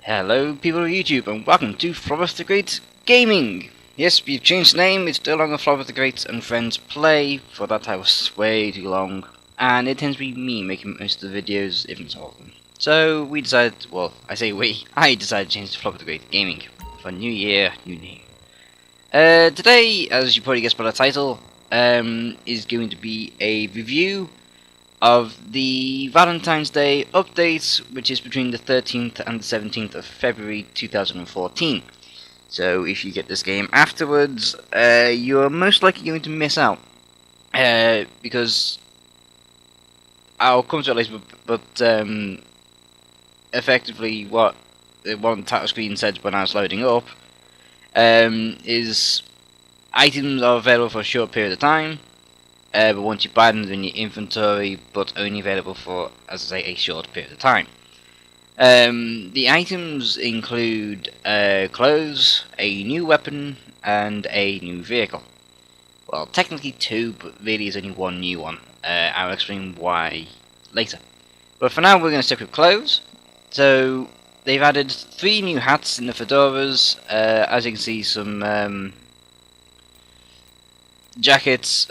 Hello people of YouTube and welcome to FLOBATHTHEGR8 Gaming! Yes, we've changed the name, it's still longer FLOBATHTHEGR8 and Friends Play. For that title was way too long, and it tends to be me making most of the videos, if not all of them. So we decided, well, I say we, I decided to change to FLOBATHTHEGR8 Gaming. For new year, new name. Today, as you probably guessed by the title, is going to be a review of the Valentine's Day update, which is between the 13th and the 17th of February 2014. So if you get this game afterwards, you're most likely going to miss out. Because I'll come to it later, but effectively what the one title screen said when I was loading up is items are available for a short period of time. But once you buy them, they're in your inventory, but only available for, as I say, a short period of time. The items include clothes, a new weapon, and a new vehicle. Well, technically two, but really is only one new one. I'll explain why later. But for now, we're going to stick with clothes. So, they've added 3 new hats in the fedoras. As you can see, some jackets,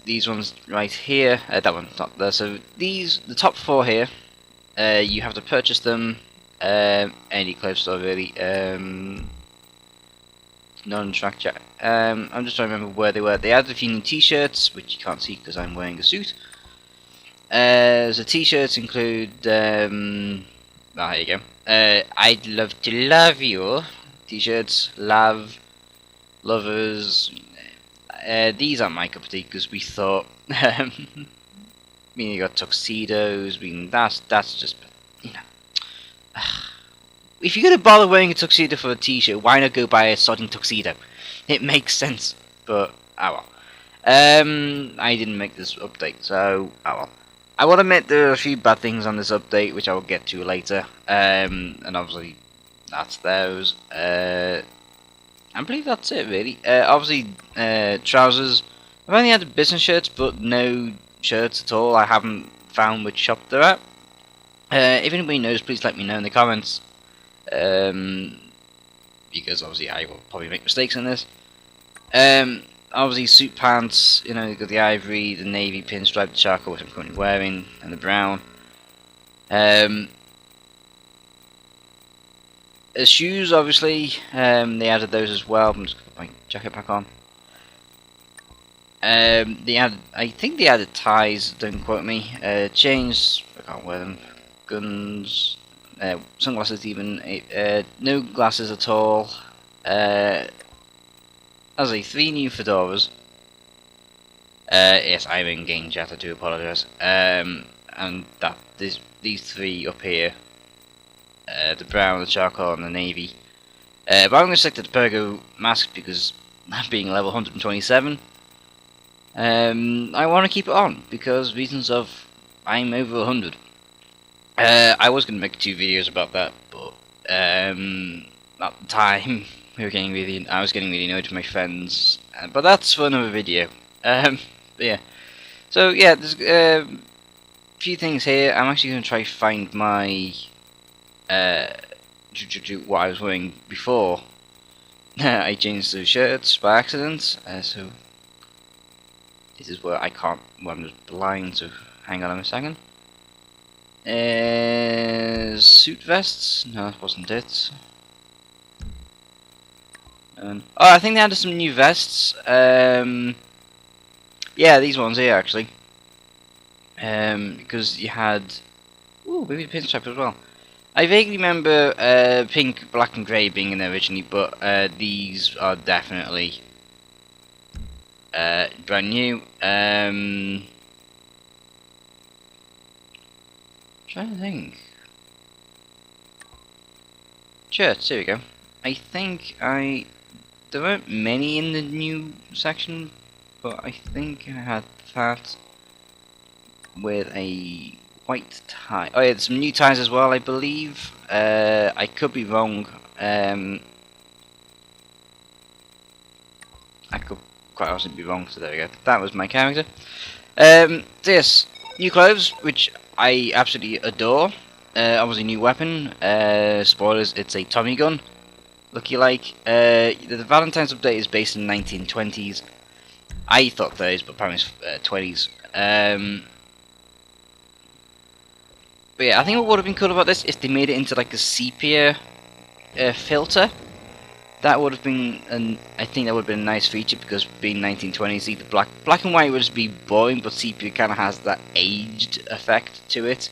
these ones right here, that one's not there, so the top 4 here, you have to purchase them, any clothes store really, non-track jacket, I'm just trying to remember where they were. They added a few new t-shirts, which you can't see because I'm wearing a suit. So t-shirts include, here you go, I'd love to love you, t-shirts, love, lovers. These aren't my cup of tea because we thought, I mean, you got tuxedos. I mean, that's just, you know, if you're gonna bother wearing a tuxedo for a t-shirt, why not go buy a sodding tuxedo? It makes sense, but oh well. I didn't make this update, so oh well. I will admit there are a few bad things on this update, which I will get to later. And obviously, that's those. I believe that's it really. Obviously, trousers. I've only had business shirts, but no shirts at all. I haven't found which shop they're at. If anybody knows, please let me know in the comments. Because obviously I will probably make mistakes in this. Obviously suit pants, you know, you've got the ivory, the navy pinstripe, the charcoal, which I'm currently wearing, and the brown. Shoes, obviously, they added those as well. I'm just gonna put my jacket back on. They added, I think they added ties. Don't quote me. Chains, I can't wear them. Guns, sunglasses, even. No glasses at all. As a 3 new fedoras. Yes, I'm in game chat. I do apologise. And that these 3 up here. The brown, the charcoal, and the navy. But I'm going to stick to the Pergo mask because being level 127, I want to keep it on because reasons of I'm over 100. I was going to make 2 videos about that, but at the time I was getting really annoyed with my friends. But that's for another video. But yeah. So yeah, there's a few things here. I'm actually going to try to find my what I was wearing before I changed the shirts by accident, so this is where I can't, well, I'm just blind, so hang on a second. Suit vests? No, that wasn't it. Oh, I think they added some new vests. Yeah, these ones here actually. Because you had, ooh, maybe the pinstripe as well. I vaguely remember pink, black and grey being in there originally, but these are definitely brand new. Trying to think. Shirts, here we go. I think there weren't many in the new section, but I think I had that with a white tie. Oh yeah, there's some new ties as well, I believe. I could be wrong. I could quite honestly be wrong, so there we go. That was my character. This new clothes, which I absolutely adore. obviously new weapon. Spoilers, it's a Tommy gun. Looky like. The Valentine's update is based in the 1920s. I thought 30s, but apparently it's 20s. But yeah, I think what would have been cool about this if they made it into like a sepia filter. That would have been, I think that would have been a nice feature, because being 1920s, either black and white would just be boring, but sepia kind of has that aged effect to it.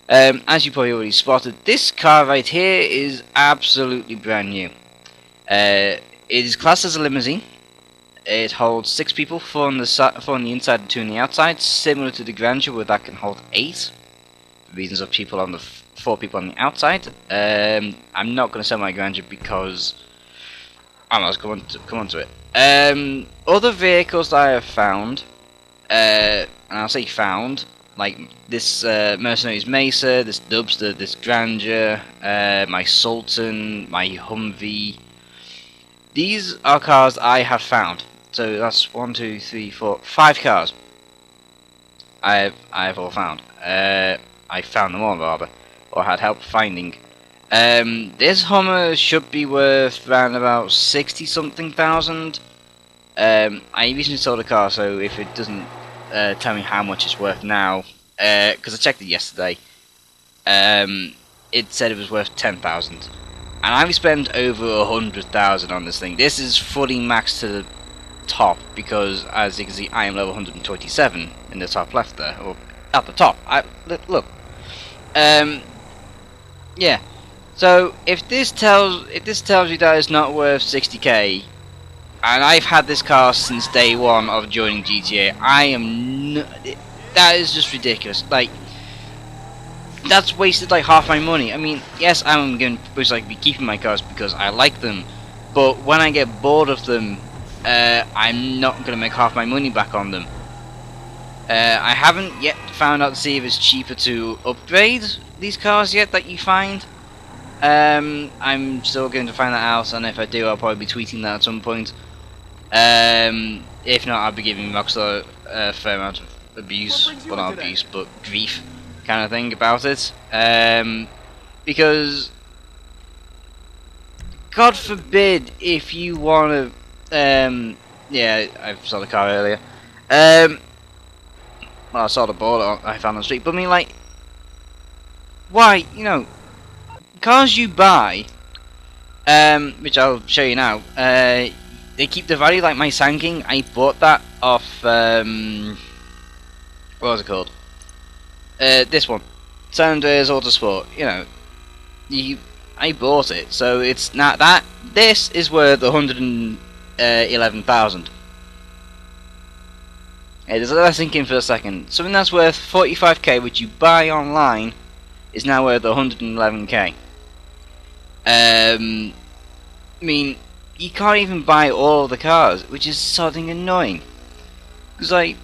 As you probably already spotted, this car right here is absolutely brand new. It is classed as a limousine. It holds 6 people, 4 on the inside and 2 on the outside, similar to the Grandeur where that can hold 8. For reasons of people on the 4 people on the outside. I'm not going to sell my Grandeur because I must come on to it. Other vehicles that I have found, and I'll say found, like this Mercenaries Mesa, this Dubster, this Grandeur, my Sultan, my Humvee. These are cars I have found. So that's 1, 2, 3, 4, 5 cars I have all found. I found them all, rather, or had help finding. This Hummer should be worth around about 60-something thousand. I recently sold a car, so if it doesn't tell me how much it's worth now, because I checked it yesterday, it said it was worth 10,000, and I've spent over 100,000 on this thing. This is fully maxed to the top, because as you can see, I am level 127 in the top left there, or at the top. Look. Yeah. So if this tells you that it's not worth 60k, and I've had this car since day one of joining GTA, that is just ridiculous. Like, that's wasted like half my money. I mean, yes, I'm going to most likely be keeping my cars because I like them, but when I get bored of them, I'm not going to make half my money back on them. I haven't yet found out to see if it's cheaper to upgrade these cars yet that you find. I'm still going to find that out, and if I do, I'll probably be tweeting that at some point. If not, I'll be giving Rockstar a fair amount of abuse, well not abuse, but grief kind of thing about it. Because, God forbid, if you want to, yeah, I saw the car earlier. Well, I saw the ball I found on the street, but I mean, like, why, you know, cars you buy, which I'll show you now, they keep the value. Like my Sand King, I bought that off, what was it called? This one, San Andreas Autosport. You know, I bought it, so it's not that. This is worth 111,000. Just let that sink in for a second. Something that's worth 45k, which you buy online, is now worth 111k. I mean, you can't even buy all of the cars, which is something annoying. Because, like,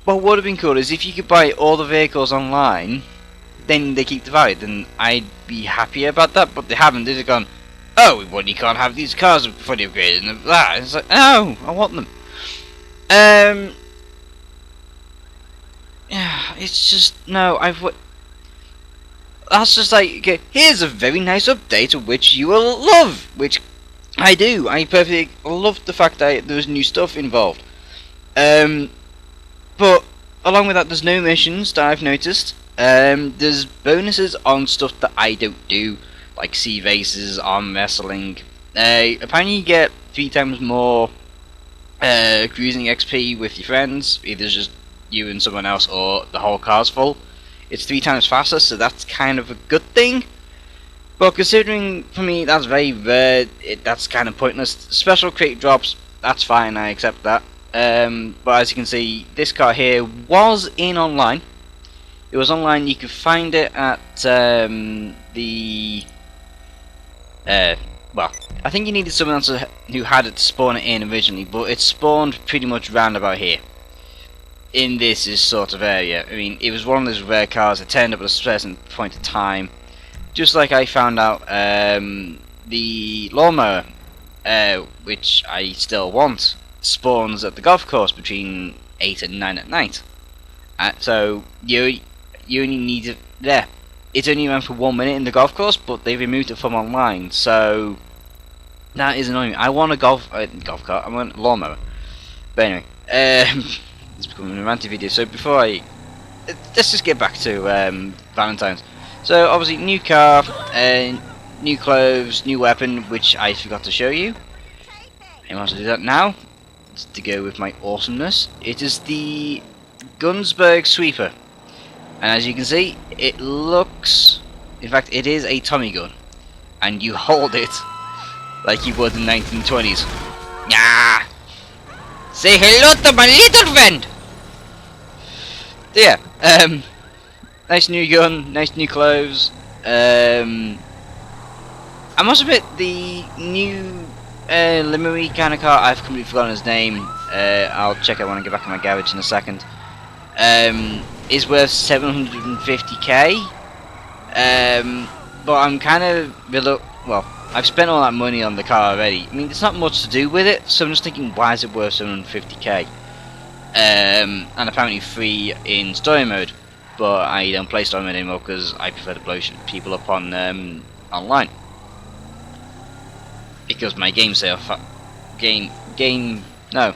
what would have been cool is if you could buy all the vehicles online, then they keep the value, then I'd be happy about that, but they haven't. They've gone, oh, well, you can't have these cars fully upgraded, and that. It's like, no, I want them. Yeah, it's just, no, that's just like, okay, here's a very nice update which you will love, which I do. I perfectly love the fact that there's new stuff involved. But along with that, there's no missions that I've noticed. There's bonuses on stuff that I don't do, like sea races, arm wrestling. Apparently you get 3 times more cruising XP with your friends, either just you and someone else or the whole car's full. It's 3 times faster, so that's kind of a good thing. But considering, for me, that's very rare, that's kind of pointless. Special crate drops, that's fine, I accept that. But as you can see, this car here was in online. It was online. You could find it at well, I think you needed someone else who had it to spawn it in originally, but it spawned pretty much round about here, in this sort of area. I mean, it was one of those rare cars that turned up at a certain point of time. Just like I found out the lawnmower, which I still want, spawns at the golf course between 8 and 9 at night. So you only need it there. It's only ran for 1 minute in the golf course, but they removed it from online, so that is annoying. I want a golf cart. I want a lawnmower. But anyway, it's becoming a romantic video. So before let's just get back to Valentine's. So obviously, new car, new clothes, new weapon, which I forgot to show you. I want to do that now. It's to go with my awesomeness. It is the Gunsberg Sweeper, and as you can see, it looks. In fact, it is a Tommy gun, and you hold it like you would in the 1920s. Yeah. Say hello to my little friend! Yeah, nice new gun, nice new clothes. I must admit, the new livery kind of car, I've completely forgotten his name. I'll check it when I get back in my garage in a second. Is worth 750k. But I'm kind of well, I've spent all that money on the car already. I mean, there's not much to do with it, so I'm just thinking, why is it worth 750k? And apparently free in story mode, but I don't play story mode anymore because I prefer to blow people up on online. Because my game save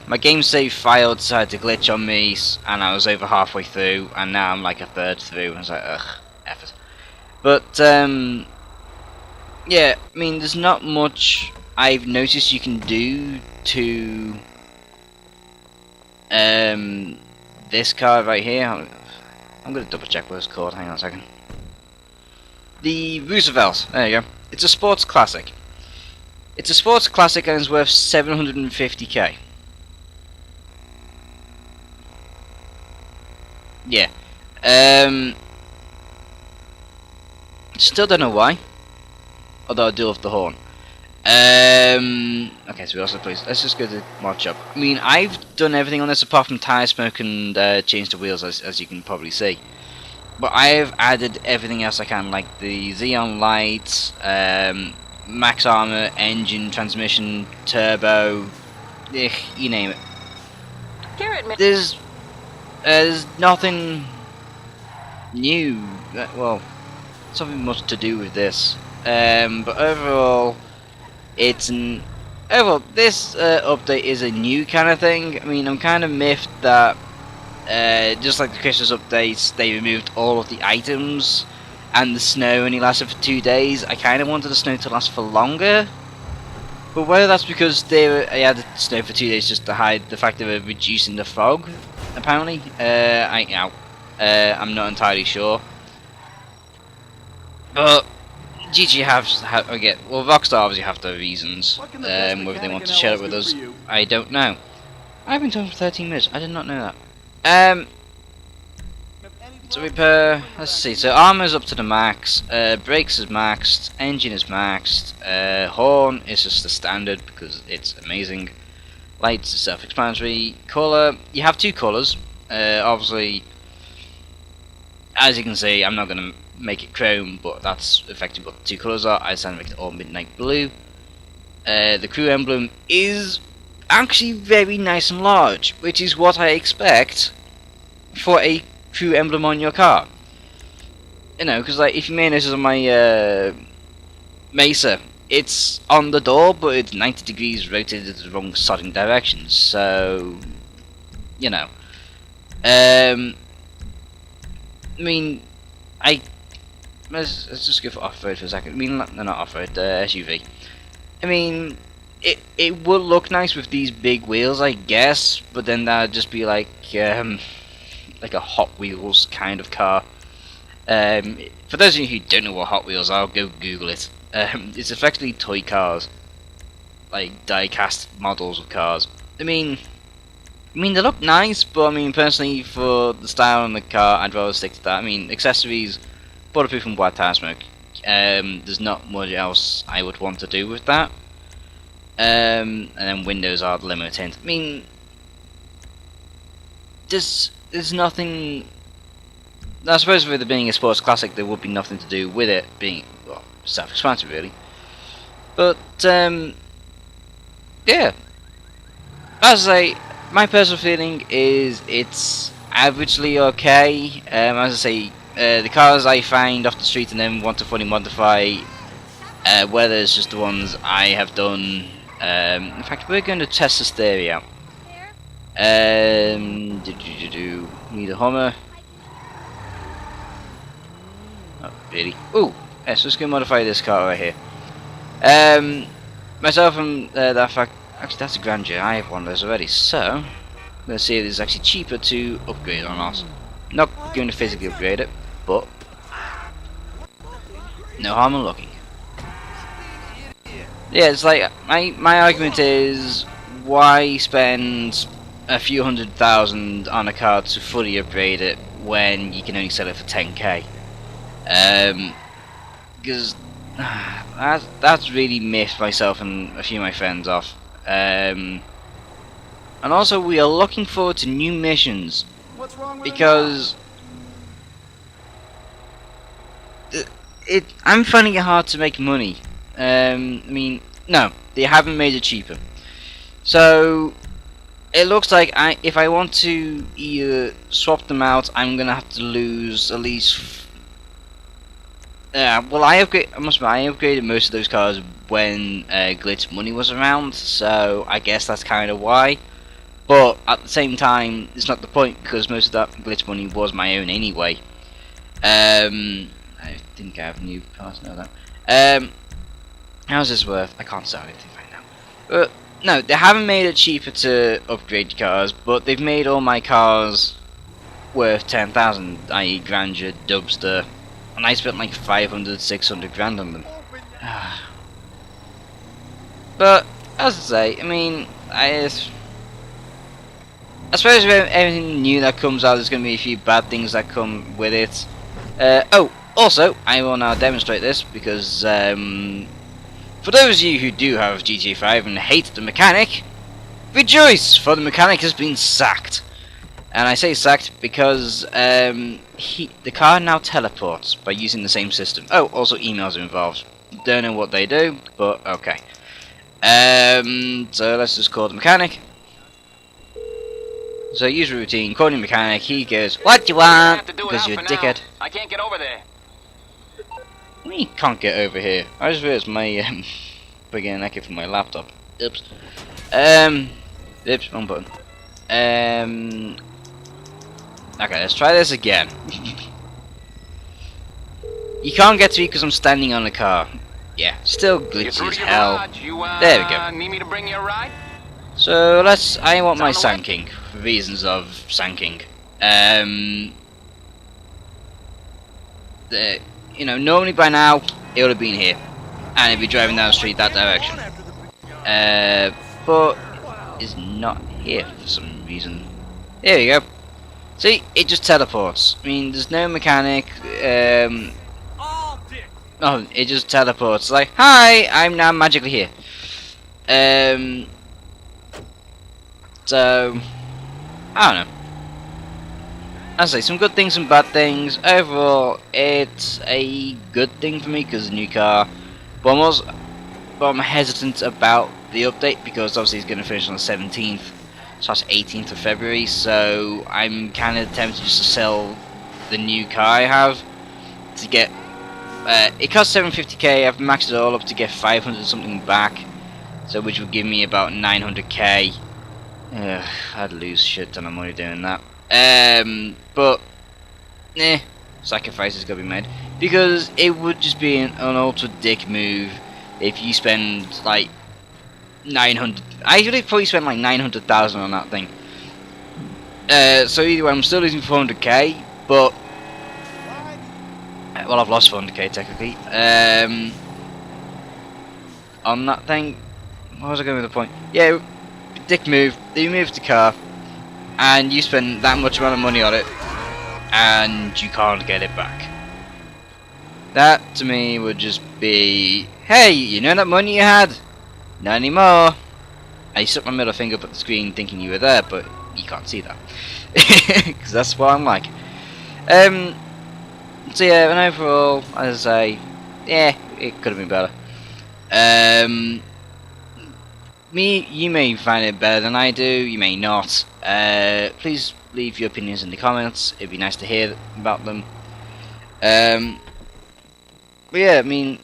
my game save file decided to glitch on me, and I was over halfway through, and now I'm like a third through, and I was like, ugh, effort. But yeah, I mean, there's not much I've noticed you can do to this car right here. I'm gonna double check what it's called. Hang on a second. The Roosevelt. There you go. It's a sports classic. It's a sports classic and it's worth 750k. Yeah. Still don't know why. Although I do love the horn. Okay, so we also please. Let's just go to mod shop. I mean, I've done everything on this apart from tire smoke and changed the wheels, as you can probably see. But I've added everything else I can, like the Xeon lights, max armor, engine, transmission, turbo, you name it. There's nothing new. Well, something much to do with this. But overall, this update is a new kind of thing. I mean, I'm kind of miffed that just like the Christmas updates, they removed all of the items, and the snow only lasted for 2 days. I kind of wanted the snow to last for longer, but whether that's because they added snow for 2 days just to hide the fact they were reducing the fog, apparently, I'm not entirely sure. But GTA well, Rockstar obviously have their reasons, whether they want to share it with us, I don't know. I've been talking for 13 minutes, I did not know that. To repair, let's see, so armor's up to the max, brakes is maxed, engine is maxed, horn is just the standard because it's amazing, lights is self-explanatory, colour, you have two colours, obviously, as you can see, I'm not going to make it chrome, but that's effectively what the two colours are. I decided to make it all midnight blue. The crew emblem is actually very nice and large, which is what I expect for a crew emblem on your car. You know, because like, if you may notice on my Mesa, it's on the door, but it's 90 degrees rotated to the wrong sodding direction, so, you know. I mean, let's just go for off-road for a second. I mean, no, not off-road, SUV. I mean, it would look nice with these big wheels, I guess, but then that'd just be like a Hot Wheels kind of car. For those of you who don't know what Hot Wheels are, go Google it. It's effectively toy cars, like die-cast models of cars. I mean, they look nice, but I mean, personally, for the style on the car, I'd rather stick to that. I mean, accessories, bulletproof and white tire smoke. There's not much else I would want to do with that. And then windows are the limo tint. I mean, there's nothing. I suppose with it being a sports classic, there would be nothing to do with it being, well, self-explanatory really. But yeah, as I say, my personal feeling is it's averagely okay. As I say, the cars I find off the street and then want to fully modify, whether it's just the ones I have done. In fact, we're going to test this theory out. Need a Hummer. Oh, really? Ooh, yes, let's go modify this car right here. Myself and that fact, actually that's a Grandeur, I have one of those already, so let's see if it's actually cheaper to upgrade or not. Not going to physically upgrade it, but no harm in looking. Yeah, it's like, my argument is, why spend a few $100,000 on a car to fully upgrade it when you can only sell it for 10k? Because that's really missed myself and a few of my friends off. And also we are looking forward to new missions, because I'm finding it hard to make money. I mean, no, they haven't made it cheaper. So it looks like if I want to either swap them out, I'm gonna have to lose at least. Well, I must admit, I upgraded most of those cars when glitch money was around, so I guess that's kind of why. But at the same time, it's not the point, because most of that glitch money was my own anyway. I think I have new cars now. That. How's this worth? I can't sell anything right now. But no, they haven't made it cheaper to upgrade cars, but they've made all my cars worth 10,000, i.e. Grandeur, Dubster. And I spent like 500, 600 grand on them. But as I say, I mean, I suppose with everything new that comes out, there's going to be a few bad things that come with it. Oh, also, I will now demonstrate this because for those of you who do have GTA5 and hate the mechanic, rejoice, for the mechanic has been sacked. And I say sacked because the car now teleports by using the same system. Oh, also emails are involved. Don't know what they do, but okay. So let's just call the mechanic. So user routine, calling the mechanic, he goes, "What do you want?" Because you're a dickhead. I can't get over there. What do you mean you can't get over here? I just realized my bringing an echo from my laptop. Oops. Oops, wrong button. Okay, let's try this again. You can't get to me because I'm standing on the car. Yeah, still glitchy as hell. There we go. Need me to bring you a ride? So I want my sanking for reasons of sanking. You know, normally by now it would have been here, and it'd be driving down the street that direction. But it's not here for some reason. There we go. See, it just teleports. I mean, there's no mechanic. Oh, it just teleports. It's like, hi, I'm now magically here. So I don't know. I say some good things, some bad things. Overall, it's a good thing for me because it's a new car. But I'm hesitant about the update because obviously it's going to finish on the 17th. / 18th of February, so I'm kind of tempted just to sell the new car I have to get. It costs 750k. I've maxed it all up to get 500 something back, so which would give me about 900k. I'd lose shit ton of money doing that. But sacrifices gotta be made because it would just be an ultra dick move if you spend like 900. I usually probably spend like 900,000 on that thing. So either way, I'm still losing 400k, but well, I've lost 400k technically. On that thing, what was I going with the point? Yeah, dick move. They moved the car, and you spend that much amount of money on it, and you can't get it back. That to me would just be, hey, you know that money you had? Not anymore. I stuck my middle finger up at the screen thinking you were there, but you can't see that. Because that's what I'm like. So yeah, and overall, as I say, yeah, it could have been better. You may find it better than I do, you may not. Please leave your opinions in the comments, it'd be nice to hear about them. But yeah, I mean,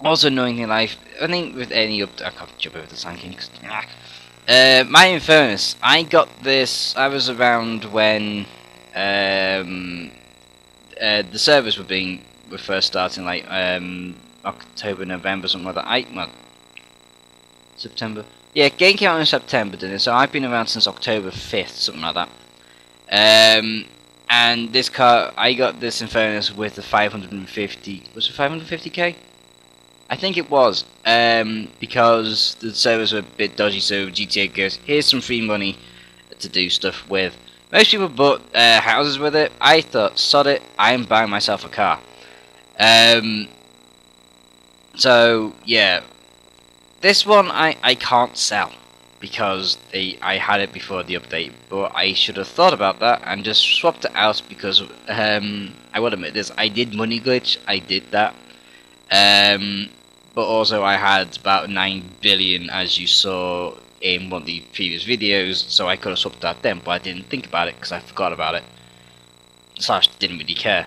also knowing in life, I think with any I can't jump over the sanking. My Infernus, I got this. I was around when the servers were first starting, like October, November, something like that. Well, September. Yeah, game came out in September, didn't it? So I've been around since October 5th, something like that. And this car, I got this Infernus with the 550. Was it 550k? I think it was. Because the servers were a bit dodgy, so GTA goes, here's some free money to do stuff with. Most people bought houses with it. I thought, sod it, I'm buying myself a car. So yeah, this one I can't sell because I had it before the update, but I should have thought about that and just swapped it out because I will admit this, I did money glitch, I did that, but also I had about 9 billion, as you saw in one of the previous videos, so I could have swapped that then, but I didn't think about it because I forgot about it, slash didn't really care.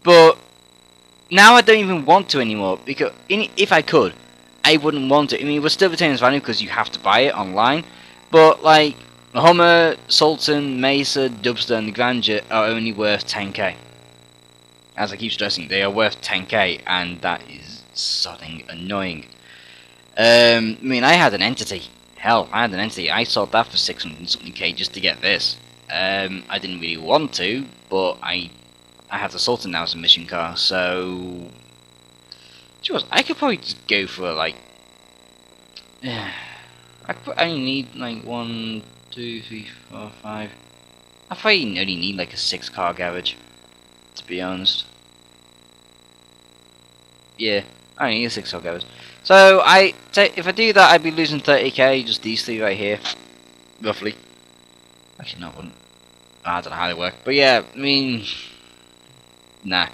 But now I don't even want to anymore, because if I could, I wouldn't want it. I mean, it would still retain its value because you have to buy it online, but like Hummer, Sultan, Mesa, Dubster and the Grandeur are only worth 10k. As I keep stressing, they are worth 10k, and that is something annoying. I mean, I had an entity. Hell, I had an entity. I sold that for 600 something k just to get this. I didn't really want to, but I have the Sultan now as a mission car, so I could probably just go for like I only need like 1, 2, 3, 4, 5. I probably only need like a 6-car garage, to be honest. Yeah, I only need a 6-car garage. So if I do that, I'd be losing 30k, just these three right here, roughly. Actually, no, I wouldn't. I don't know how they work, but yeah, I mean, nah.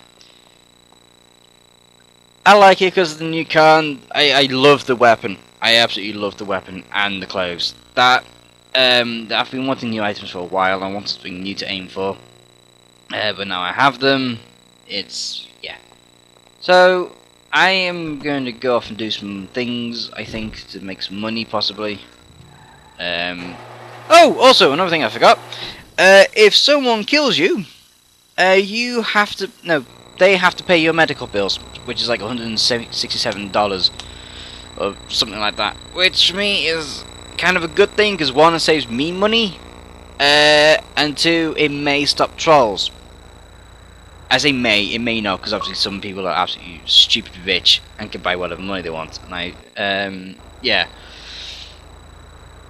I like it because of the new car, and I love the weapon. I absolutely love the weapon and the clothes. I've been wanting new items for a while. I wanted something new to aim for, but now I have them. Yeah. So I am going to go off and do some things, I think, to make some money, possibly. Oh, also another thing I forgot. If someone kills you, you have to they have to pay your medical bills, which is like $167 or something like that, which for me is kind of a good thing because one, it saves me money, and two, it may stop trolls. I say may, it may not, because obviously some people are absolutely stupid rich and can buy whatever money they want, and yeah,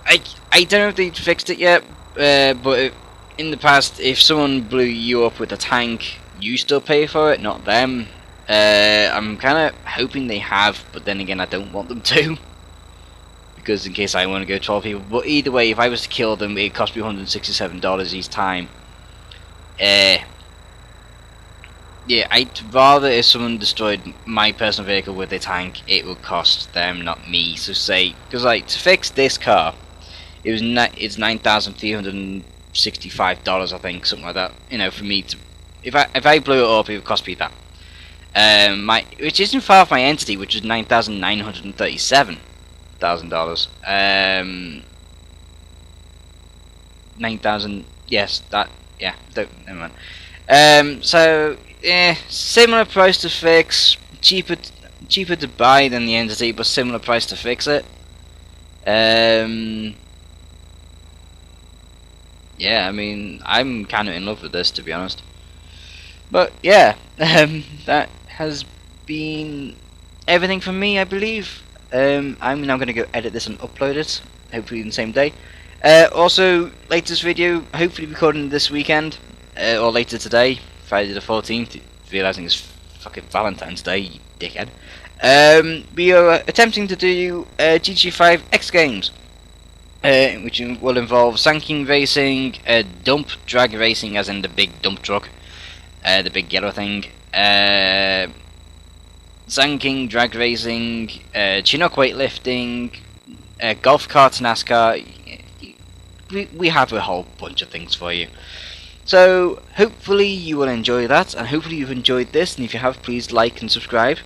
I don't know if they fixed it yet, but in the past, if someone blew you up with a tank, you still pay for it, not them. I'm kind of hoping they have, but then again, I don't want them to, because in case I want to go troll people. But either way, if I was to kill them, it cost me $167 each time. Yeah, I'd rather if someone destroyed my personal vehicle with a tank, it would cost them, not me. So say, because like to fix this car, it's $9,365, I think, something like that. You know, for me to, if I blew it up, it would cost me that. Which isn't far off my entity, which is $9,937,000. 9,000. Yes, that. Yeah, never mind. So yeah, similar price to fix, cheaper to buy than the entity, but similar price to fix it. Yeah, I mean, I'm kind of in love with this, to be honest. But yeah, that has been everything from me, I believe. I'm now going to go edit this and upload it, hopefully in the same day. Also, latest video, hopefully recording this weekend, or later today, Friday the 14th, realising it's fucking Valentine's Day, you dickhead. We are attempting to do GTA5 X Games, which will involve sanking racing, dump drag racing, as in the big dump truck, the big yellow thing, sanking, drag racing, Chinook weightlifting, golf carts, NASCAR. We have a whole bunch of things for you. So hopefully you will enjoy that, and hopefully you've enjoyed this, and if you have, please like and subscribe.